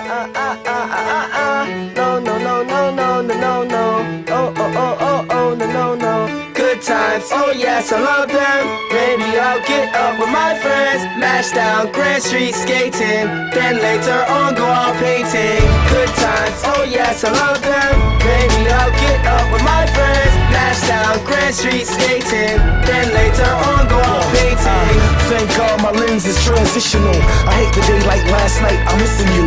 No, no, no, no, no, no, no, no. Oh, oh, oh, oh, oh, no, no, no. Good times, oh yes, I love them. Maybe I'll get up with my friends, mash down Grand Street skating, then later on go out painting. Good times, oh yes, I love them. Maybe I'll get up with my friends, mash down Grand Street skating, then later on go out painting. Thank God my lens is transitional. I hate the day like last night, I'm missing you.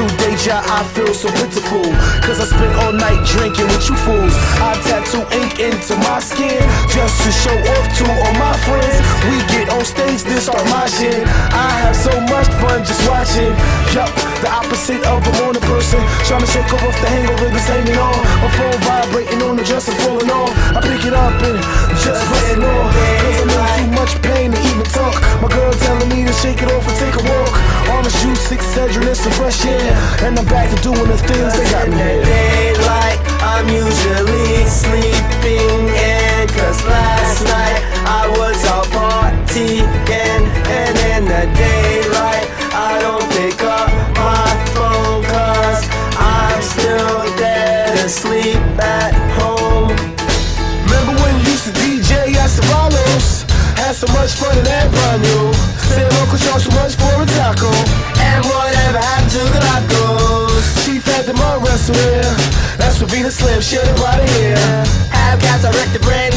2-day job, I feel so pitiful, cause I spent all night drinking with you fools. I tattoo ink into my skin, just to show off to all my friends. We get on stage, then start moshing. I have so much fun just watching. Yup, the opposite of a morning person, trying to shake off the hangover that's hanging on. My phone vibrating on the dresser falling off. I pick it up and just letting on, cause I'm in too much pain to even talk. My girl telling me to shake it off and take a walk. Orange juice, Excedrin, and some fresh air, and I'm back to doing the things that got me here. Daylight, I'm usually sleeping in, cause last night I was out partying, and in the daylight I don't pick up my phone cause I'm still dead asleep at home. Remember when you used to DJ at Savalos? Had so much fun in that bundle. Said Uncle charge too much for a taco. And whatever happened to Galacos? Chief had the mud wrestler. That's what Venus Slim, shit right here. Have cats, I wrecked the brain